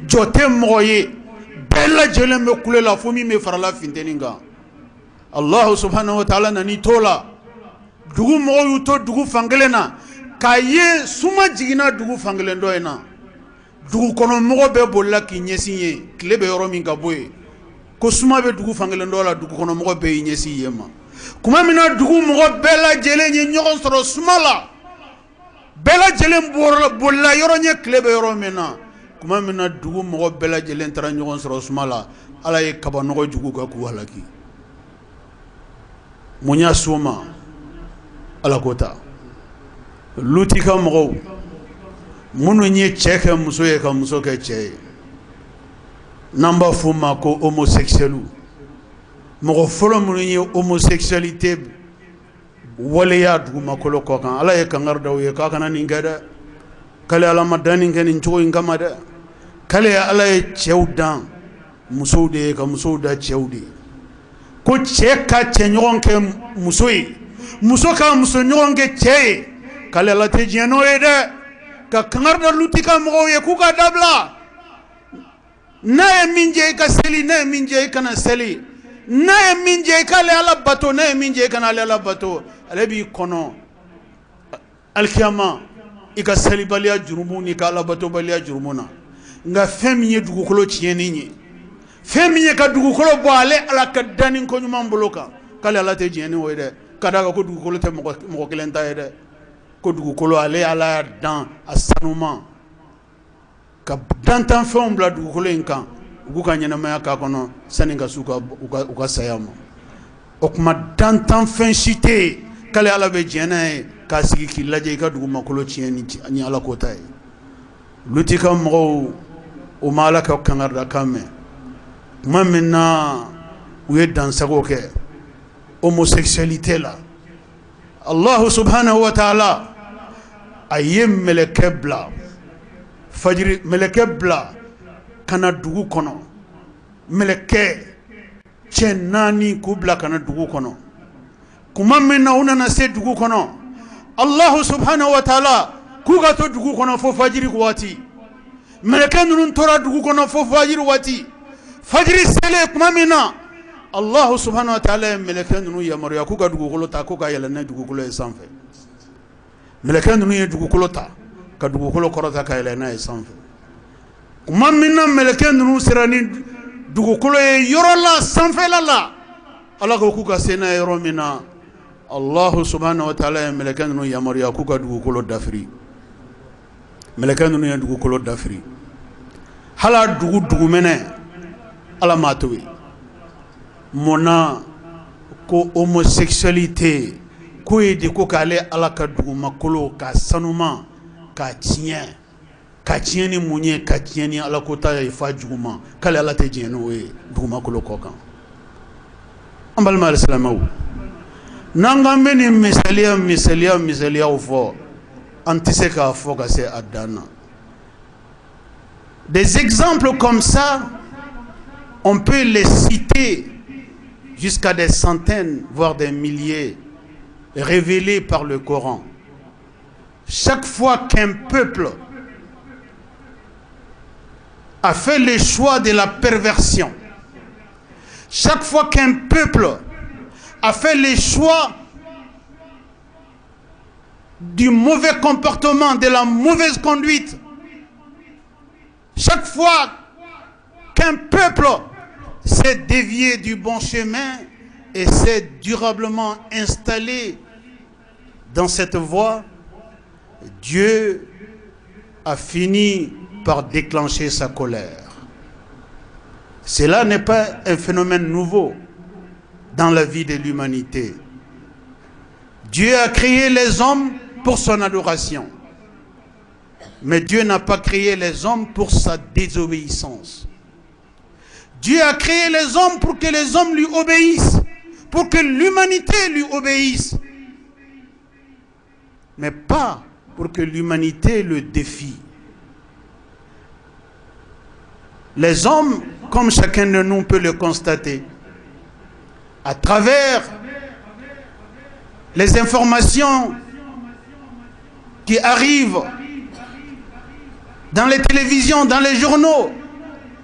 jɔ tɛ mɔgɔ ye bɛɛ lajɛlen bɛ kule la fo min bɛ farala finteni kan Allahu subhanahu wa ta'ala nani to la dugu mɔgɔw y'u to dugu fankelen na k'a ye suma jiginna dugu fankelen dɔ in na dugu kɔnɔ mɔgɔ bɛɛ bolila k'i ɲɛsin ye tile bɛ yɔrɔ min ka bɔ ye ko suma bɛ dugu fankelen dɔ la dugu kɔnɔ mɔgɔ bɛɛ y'i ɲɛsin yen ma kuma min na dugu mɔgɔ bɛɛ lajɛlen ye ɲɔgɔn sɔrɔ suma la bɛɛ lajɛlen bolila yɔrɔ ɲɛ tile bɛ yɔrɔ min na kuma min na dugu mɔgɔ bɛɛ lajɛlen taara ɲɔgɔn sɔrɔ suma la ala ye kaba nɔgɔ jugu kan k'u halaki mun y'a s'o ma ala ko ta Luti ka mɔgɔw minnu ye cɛ kɛ muso ye ka muso kɛ cɛ ye n'an b'a f'o ma ko homosexuels mɔgɔ fɔlɔ minnu ye homosexualité waleya dugumakolo kɔ kan ala ye kangari da u ye k'a kana nin kɛ dɛ k'ale ala ma dan nin kɛ nin cogo in kama dɛ k'ale ala ye cɛw dan musow de ye ka musow da cɛw de ye ko cɛ ka cɛɲɔgɔn kɛ muso ye muso ka muso ɲɔgɔn kɛ cɛ ye k'ale ala tɛ diɲɛ n'o ye dɛ ka kangari da Luti ka mɔgɔw ye k'u ka dabila n'a ye min jɛ i ka seli n'a ye min jɛ i kana seli n'a ye min jɛ i k'ale ala bato n'a ye min jɛ i kana ale ala bato ale b'i kɔnɔ alikiyama i ka selibaliya jurumu ni ka ala batobaliya jurumu na nka fɛn min ye dugukolo tiɲɛni ye fɛn min ye ka dugukolo bɔ ale ala ka danni koɲuman bolo kan k'ale ala tɛ diɲɛ ni o ye dɛ ka d'a kan ko dugukolo tɛ mɔgɔ kelen ta ye dɛ ko dugukolo ale ala dan a sanuma ka dantan fɛnw bila dugukolo in kan u k'u ka ɲɛnamaya k'a kɔnɔ sani ka s'u ka saya ma o kuma dantan fɛn si tɛ yen k'ale ala bɛ diɲɛ n'a ye k'a sigi k'i lajɛ i ka dugumakolo tiɲɛ ni ala ko ta ye olu t'i ka mɔgɔw o ma ala ka kangarida mɛn tuma min na u ye dansago kɛ homosexualité la Allahu subhanahu wa ta'ala a ye mɛlɛkɛ bila fajiri mɛlɛkɛ bila kana dugu kɔnɔ mɛlɛkɛ cɛ naani k'u bila kana dugu kɔnɔ kuma min na u nana se dugu kɔnɔ Allahu subhanahu wa ta'ala k'u ka to dugu kɔnɔ fo fajiri waati mɛlɛkɛ ninnu tora dugu kɔnɔ fo fajiri waati fajiri selen kuma min na Allahu subhanahu wa ta'ala ye mɛlɛkɛ ninnu yamaruya k'u ka dugukolo ta k'u ka yɛlɛn n'a dugukolo ye sanfɛ mɛlɛkɛ ninnu ye dugukolo ta ka dugukolo kɔrɔta ka yɛlɛn n'a ye sanfɛ kuma min na mɛlɛkɛ ninnu sera ni dugukolo ye yɔrɔ la sanfɛla la ala ko k'u ka se n'a ye yɔrɔ min na Allahu subhanahu wa ta'ala ye mɛlɛkɛ ninnu yamaruya k'u ka dugukolo dafiri mɛlɛkɛ ninnu ye dugukolo dafiri hala dugumɛnɛ ala m'a to yen mun na ko homosexualité ko ye de ko k'ale ala ka dugumakolo ka sanuma ka tiɲɛ ni mun ye ka tiɲɛ ni ala ko ta ye fa juguma k'ale ala tɛ diɲɛ n'o ye dugumakolo kɔ kan an balima alisilamɛw n'an k'an bɛ nin misaliyaw fɔ an tɛ se k'a fɔ ka se a dan na des exemples comme ça on peut les citer jusqu'à des centaines voire des milliers révélés par le Coran. Chaque fois qu'un peuple a fait le choix de la perversion, chaque fois qu'un peuple a fait le choix du mauvais comportement, de la mauvaise conduite, chaque fois qu'un peuple s'est dévié du bon chemin et s'est durablement installé dans cette voie, Dieu a fini par déclencher sa colère. Cela n'est pas un phénomène nouveau dans la vie de l'humanité. Dieu a créé les hommes pour son adoration. Mais Dieu n'a pas créé les hommes pour sa désobéissance. Dieu a créé les hommes pour que les hommes lui obéissent, pour que l'humanité lui obéisse, mais pas pour que l'humanité le défie. Les hommes, comme chacun de nous peut le constater, à travers les informations qui arrivent dans les télévisions, dans les journaux,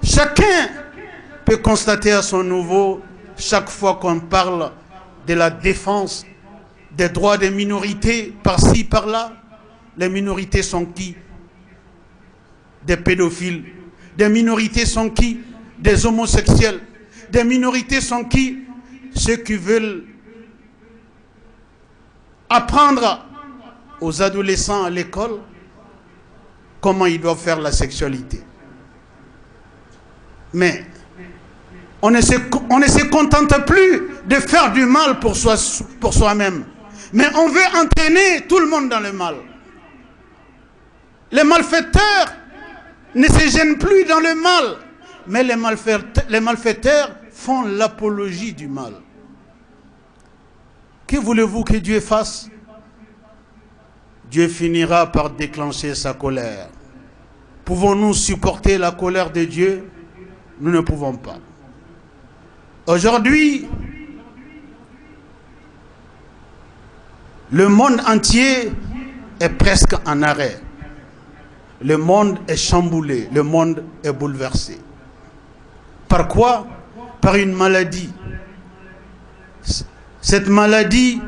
chacun peut constater à son niveau, chaque fois qu'on parle de la défense des droits des minorités, par-ci, par-là, les minorités sont qui? Des pédophiles. Des minorités sont qui? Des homosexuels. Des minorités sont qui? Ceux qui veulent apprendre aux adolescents à l'école comment ils doivent faire la sexualité. Mais on ne se contente plus de faire du mal pour soi-même. Mais on veut entraîner tout le monde dans le mal. Les malfaiteurs ne se gênent plus dans le mal. Mais les malfaiteurs font l'apologie du mal. Que voulez-vous que Dieu fasse? Dieu finira par déclencher sa colère. Pouvons-nous supporter la colère de Dieu? Nous ne pouvons pas. Aujourd'hui, le monde entier est presque en arrêt. Le monde est chamboulé, le monde est bouleversé. Par quoi? Par une maladie. Cette maladie,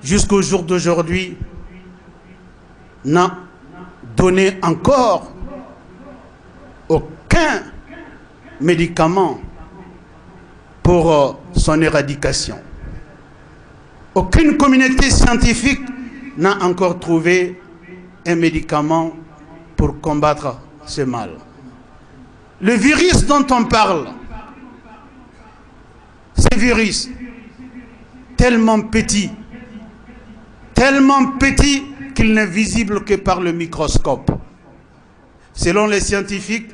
jusqu'au jour d'aujourd'hui, n'a donné encore aucun médicament pour son éradication. Aucune communauté scientifique n'a encore trouvé un médicament pour combattre ce mal. Le virus dont on parle, ce virus tellement petit qu'il n'est visible que par le microscope. Selon les scientifiques,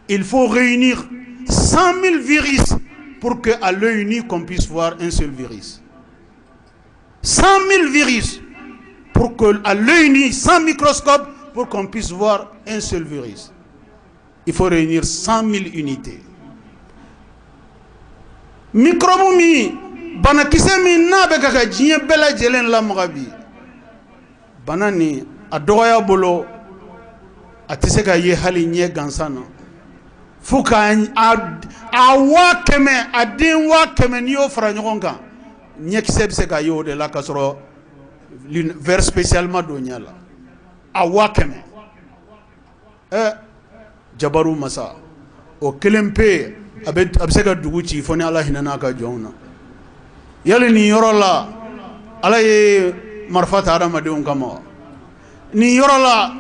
il faut réunir 100 000 virus pour qu'à l'œil nu, qu'on puisse voir un seul virus. 100 000 virus pour qu'à l'œil nu, sans microscope, pour qu'on puisse voir un seul virus. Il faut réunir 100 000 unités. Microbe mi, bana kise mi nabe kaka jiye bela jelen la mgabi. Bana ni adoya bolo atiseka ye hali nye gansana. Fuka awa keme adin wa keme niyo franyokonga. Nye kise biseka yo de la kasoro vers spécialement donyala. Awa keme. Jabaru masa. O kelempe abiseka duguchi foni Allah hinana ka jona. Yali ni yorola ala ye marfata adamadenw kama. Ni yorola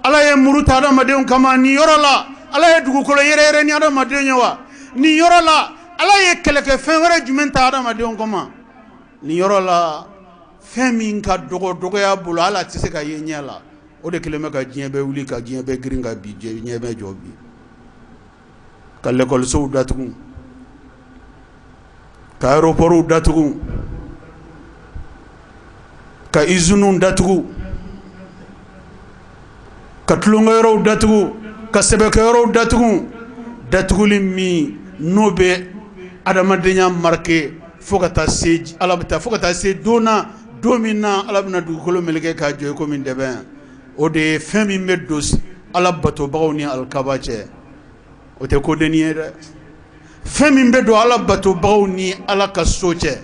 ala ye muruta adamadenw kama. Ni yorola ala ye dugukolo yere ni adamadenw wa. Ni yorola ala ye keleke fɛn wɛrɛ jumɛn ta adamadenw kama. Ni yorola fɛn min ka dogoya bolo ala tɛ se ka ye ɲɛ la. O de kelen bɛ ka diɲɛ bɛɛ wuli ka diɲɛ bɛɛ girin ka bi diɲɛ bɛɛ jɔ bi. Ka l'école-sow datugu, ka aéroportw datugu, ka usines datugu, ka tulonkɛyɔrɔw datugu, ka sɛbɛkɛyɔrɔw datugu, datuguli min n'o bɛ adamadenya marqué fo ka taa se don min na ala bɛna dugukolo meleke k'a jɔ i komi dɛbɛn. O de ye fɛn min bɛ don ala batobagaw ni alikaba cɛ. O tɛ kodenni ye dɛ. Fɛn min bɛ don ala batobagaw ni ala ka so cɛ,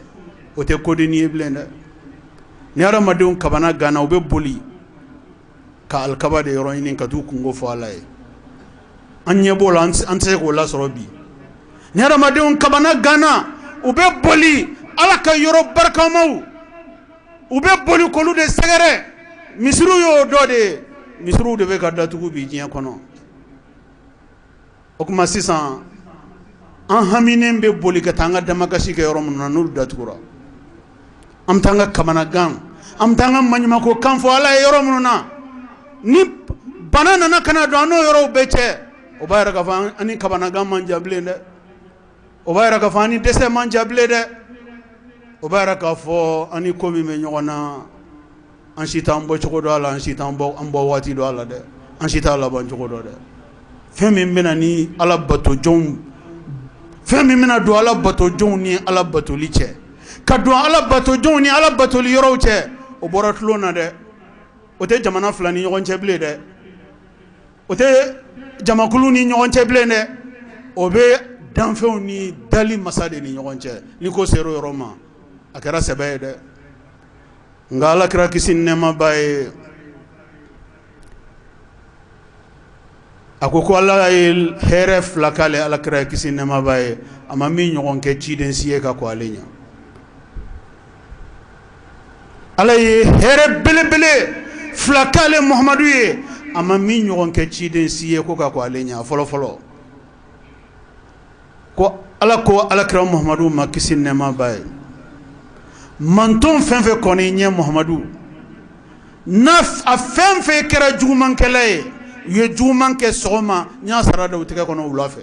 o tɛ kodenni ye bilen dɛ. Ni hadamadenw kabana gana u bɛ boli ka alikaba de yɔrɔ ɲini ka t'u kungo fɔ ala ye. An ɲɛ b'o la an tɛ se k'o lasɔrɔ bi. Ni hadamadenw kabana gana u bɛ boli ala ka yɔrɔ barikamaw, u bɛ boli k'olu de sɛgɛrɛ. Misiriw y'o dɔ de ye. Misiriw de bɛ ka datugu bi diɲɛ kɔnɔ. O kuma sisan an haminen bɛ boli ka taa an ka damakasi kɛ yɔrɔ minnu na n'olu datugura. An bɛ taa an ka kamanagan, an bɛ taa an ka maɲumako kan fɔ ala ye yɔrɔ minnu na. Ni bana nana kana don an n'o yɔrɔw bɛɛ cɛ, o b'a yɛrɛ k'a fɔ an ni kamanagan man jan bilen dɛ. O b'a yɛrɛ k'a fɔ an ni dɛsɛ man jan bilen dɛ. O b'a yɛrɛ k'a fɔ an ni ko min bɛ ɲɔgɔn na, an si t'an bɔ cogo dɔ a la, an si t'an bɔ waati dɔ a la dɛ. An si t'a laban cogo dɔ dɛ. Fɛn min bɛna ni ala batojɔnw, fɛn min bɛna don ala batojɔnw ni ala batoli cɛ, ka don ala batojɔnw ni ala batoli yɔrɔw cɛ, o bɔra tulon na dɛ. O tɛ jamana fila ni ɲɔgɔn cɛ bilen dɛ. O tɛ jamakulu ni ɲɔgɔn cɛ bilen dɛ. O bɛ danfɛnw ni dali masa de ni ɲɔgɔn cɛ. Ni ko sera o yɔrɔ ma, a kɛra sɛbɛ ye dɛ. Nka ala kira kisi ni nɛɛma b'a ye. A ko ala ye hɛrɛ fila k'ale ala kira kisi ni nɛɛma b'a ye, a ma min ɲɔgɔn kɛ ciden si ye ka kɔn ale ɲɛ. Ala ye hɛrɛ belebele fila k'ale Muhamadu ye, a ma min ɲɔgɔn kɛ ciden si ye ko ka kɔn ale ɲɛ fɔlɔ fɔlɔ. Ko ala kira Muhamadu ma kisi ni nɛɛma b'a ye. Manton fɛn fɛn kɔni ɲɛ Muhamadu, n'a a fɛn fɛn kɛra jugumankɛla ye, u ye juguman kɛ sɔgɔma n y'a sara da u tɛgɛ kɔnɔ wula fɛ.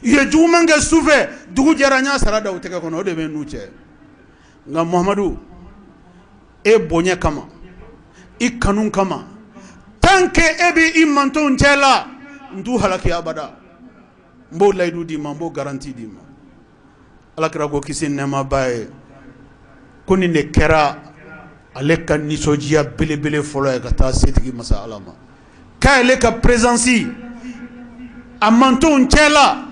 U ye juguman kɛ sufɛ, dugu jɛra n y'a sara da u tɛgɛ kɔnɔ, o de bɛ n'u cɛ. Nka Muhamadu, e bonya kama, i kanu kama, tant que e bɛ i mantonw cɛ la, n t'u halaki abada. N b'o layidu d'i ma, n b'o garanti d'i ma. Ala kira ko kisi ni nɛɛma b'a ye. Ko nin de kɛra ale ka nisɔndiya belebele fɔlɔ ye ka taa setigi masa ala ma. K'ale ka présence a mantonw cɛ la,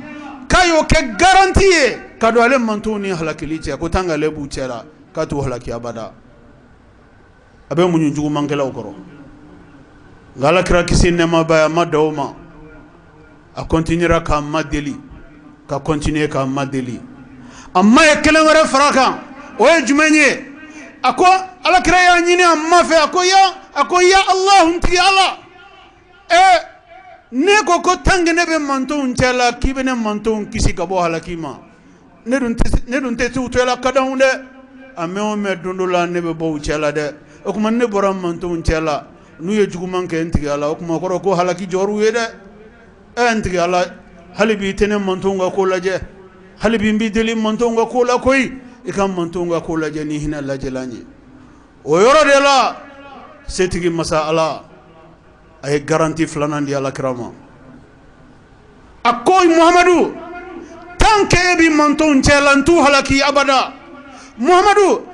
k'a y'o kɛ garanti ye ka don ale mantonw ni halakili cɛ, ko tant que ale b'u cɛ la k'a t'u halaki abada. A bɛ muɲu jugumankɛlaw kɔrɔ. Nka ala kira kisi ni nɛɛma b'a ye, a ma dan o ma. A continuera k'a madeli, ka continuer k'a madeli. A ma ye kelen wɛrɛ fara kan. O ye jumɛn ye? ako ala kira ya nyini amma fe ako ya Allah unti ala ne ko tangene be manton tela kibene manton kisi gabo halakima ne dun te tu tela kadawunde ameo me dundula ne be bo tela de o kuma ne boram manton tela nu ye juguman ke ntigi ala o kuma ko halaki joru yede ntigi ala halibi tene manton ga ko laje halibi mbi deli manton ga ko la koy ikam manton ga ko laje ni hina laje lani o yoro de la setigi masa ala ay garanti flanan di ala krama akoy muhammadu tanke bi manton chelantu halaki abada muhammadu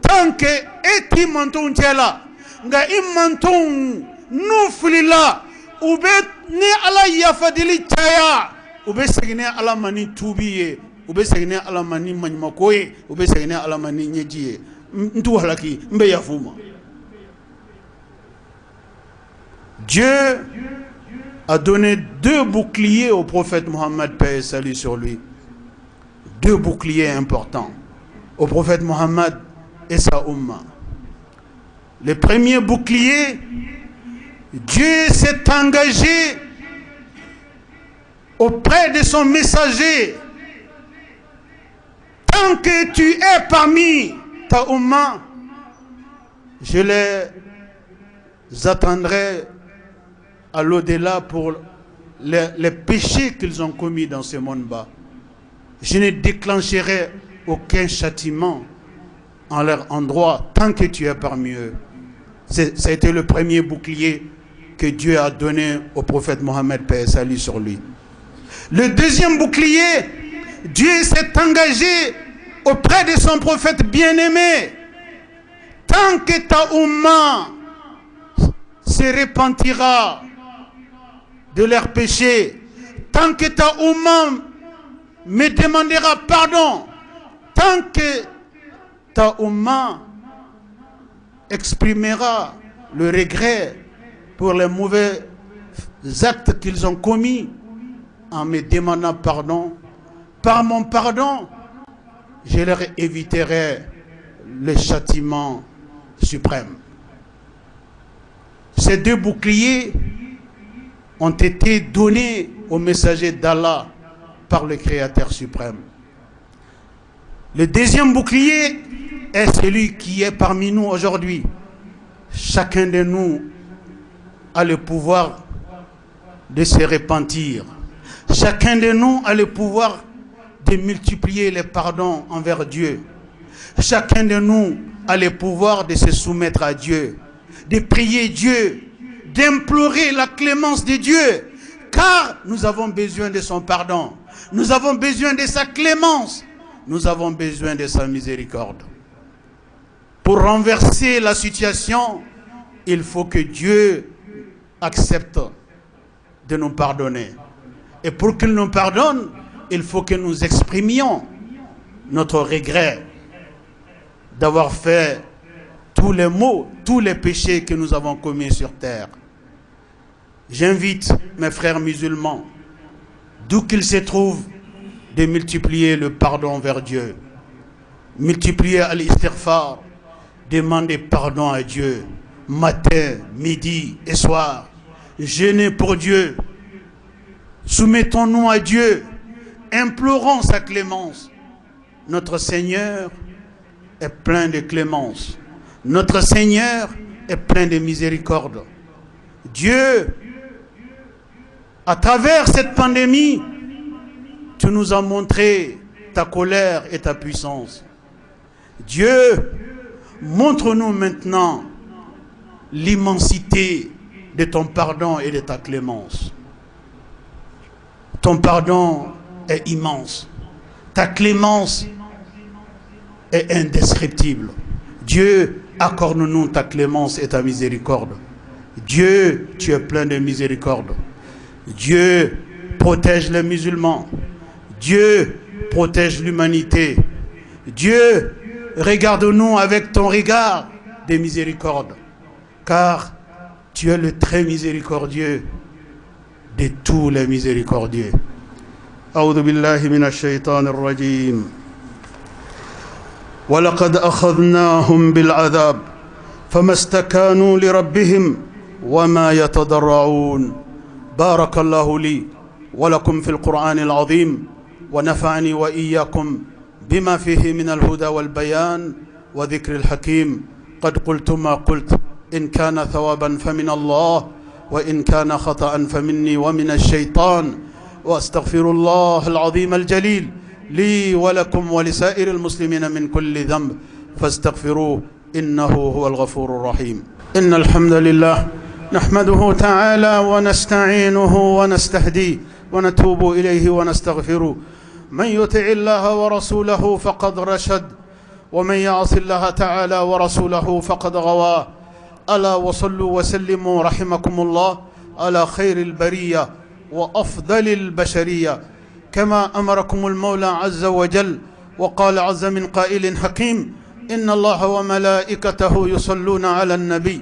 tanke eti manton chela nga imanton nuflila ube ni ala yafadili chaya ube segine ala mani tubiye ube segine ala mani manmakoye ube segine ala mani nyejiye ntu halaki mbe yafuma. Dieu a donné 2 boucliers au prophète Mohammed, paix et salut sur lui. 2 boucliers importants au prophète Mohammed et sa Ummah. Le premier bouclier, Dieu s'est engagé auprès de son messager. Tant que tu es parmi ta Ummah, je les attendrai à l'au-delà pour les péchés qu'ils ont commis dans ce monde bas. Je ne déclencherai aucun châtiment en leur endroit tant que tu es parmi eux. Ça a été le premier bouclier que Dieu a donné au prophète Mohammed, paix et salut sur lui. Le deuxième bouclier, Dieu s'est engagé auprès de son prophète bien-aimé. Tant que ta Ummah se repentira de leurs péchés, tant que ta Ummah me demandera pardon, tant que ta Ummah exprimera le regret pour les mauvais actes qu'ils ont commis en me demandant pardon, par mon pardon, je leur éviterai le châtiment suprême. Ces 2 boucliers ont été donnés au messager d'Allah par le Créateur suprême. Le deuxième bouclier est celui qui est parmi nous aujourd'hui. Chacun de nous a le pouvoir de se repentir. Chacun de nous a le pouvoir de multiplier les pardons envers Dieu. Chacun de nous a le pouvoir de se soumettre à Dieu, de prier Dieu, d'implorer la clémence de Dieu, car nous avons besoin de son pardon. Nous avons besoin de sa clémence. Nous avons besoin de sa miséricorde. Pour renverser la situation, il faut que Dieu accepte de nous pardonner. Et pour qu'il nous pardonne, il faut que nous exprimions notre regret d'avoir fait tous les maux, tous les péchés que nous avons commis sur terre. J'invite mes frères musulmans, d'où qu'ils se trouvent, de multiplier le pardon vers Dieu. Multiplier al-istighfar, demander pardon à Dieu, matin, midi et soir. Jeûner pour Dieu. Soumettons-nous à Dieu, implorons sa clémence. Notre Seigneur est plein de clémence. Notre Seigneur est plein de miséricorde. Dieu, à travers cette pandémie, tu nous as montré ta colère et ta puissance. Dieu, montre-nous maintenant l'immensité de ton pardon et de ta clémence. Ton pardon est immense. Ta clémence est indescriptible. Dieu, accorde-nous ta clémence et ta miséricorde. Dieu, tu es plein de miséricorde. Dieu, protège les musulmans. Dieu, protège l'humanité. Dieu, regarde-nous avec ton regard de miséricorde. Car tu es le très miséricordieux de tous les miséricordieux. A'udhu billahi minash shaitanir rajim. ولقد أخذناهم بالعذاب فما استكانوا لربهم وما يتضرعون. بارك الله لي ولكم في القرآن العظيم، ونفعني وإياكم بما فيه من الهدى والبيان وذكر الحكيم. قد قلت ما قلت، إن كان ثوابا فمن الله، وإن كان خطأ فمني ومن الشيطان. وأستغفر الله العظيم الجليل لي ولكم ولسائر المسلمين من كل ذنب، فاستغفروه إنه هو الغفور الرحيم. إن الحمد لله نحمده تعالى ونستعينه ونستهديه ونتوب إليه ونستغفره. من يطع الله ورسوله فقد رشد، ومن يعص الله تعالى ورسوله فقد غوى. ألا وصلوا وسلموا رحمكم الله على خير البرية وأفضل البشرية، كما أمركم المولى عز وجل. وقال عز من قائل حكيم: إن الله وملائكته يصلون على النبي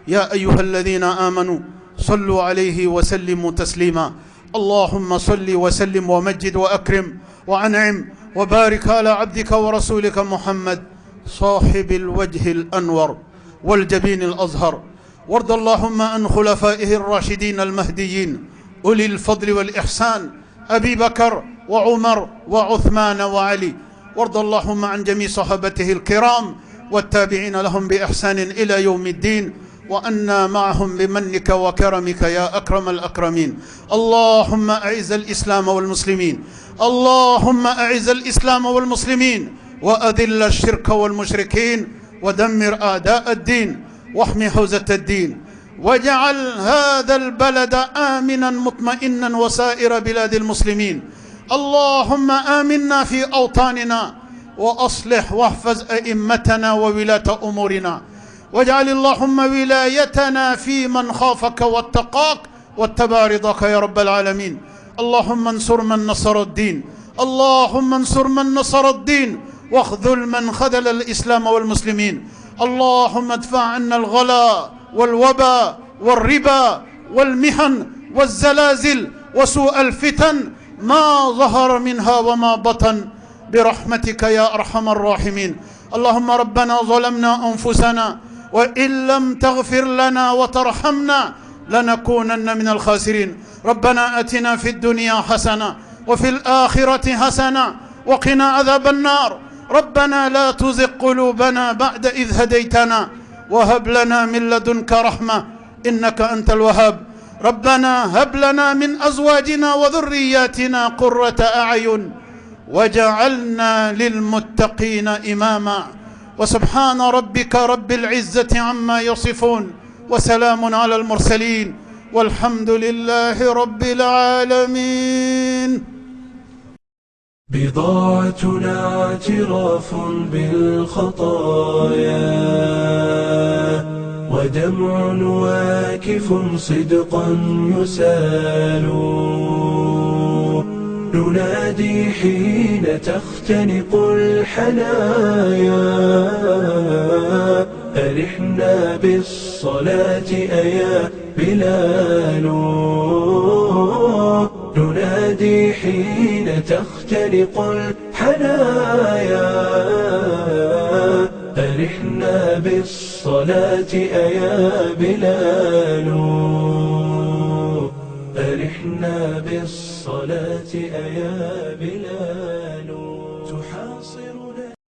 يا أيها الذين آمنوا صلوا عليه وسلموا تسليما. اللهم صل وسلم ومجد وأكرم وأنعم وبارك على عبدك ورسولك محمد صاحب الوجه الأنور والجبين الأزهر. وارض اللهم عن خلفائه الراشدين المهديين أولي الفضل والإحسان، أبي بكر وعمر وعثمان وعلي. وارض اللهم عن جميع صحابته الكرام والتابعين لهم بإحسان إلى يوم الدين، وأنا معهم بمنك وكرمك يا أكرم الأكرمين. اللهم أعز الإسلام والمسلمين، اللهم أعز الإسلام والمسلمين، وأذل الشرك والمشركين، ودمر أعداء الدين، واحمي حوزة الدين، واجعل هذا البلد آمنا مطمئنا وسائر بلاد المسلمين. اللهم آمنا في أوطاننا، وأصلح واحفظ أئمتنا وولاة أمورنا، واجعل اللهم ولايتنا في من خافك واتقاك واتبع رضاك يا رب العالمين. اللهم انصر من نصر الدين، اللهم انصر من نصر الدين، واخذل من خذل الإسلام والمسلمين. اللهم ادفع عنا الغلاء والوباء والربا والمحن والزلازل وسوء الفتن ما ظهر منها وما بطن برحمتك يا أرحم الراحمين. اللهم ربنا ظلمنا أنفسنا، وإن لم تغفر لنا وترحمنا لنكونن من الخاسرين. ربنا أتنا في الدنيا حسنة وفي الآخرة حسنة وقنا عذاب النار. ربنا لا تزغ قلوبنا بعد إذ هديتنا، وهب لنا من لدنك رحمة إنك أنت الوهاب. ربنا هب لنا من أزواجنا وذرياتنا قرة أعين وجعلنا للمتقين إماما. وسبحان ربك رب العزة عما يصفون، وسلام على المرسلين، والحمد لله رب العالمين. بضاعتنا اعتراف بالخطايا، ودمع واكف صدقا يسال. ننادي حين تختنق الحنايا، أرحنا بالصلاة أيا بلال. ننادي حين تختنق الحنايا، أرحنا بالصلاة أيا بلال. أرحنا بالصلاة أيا بلال.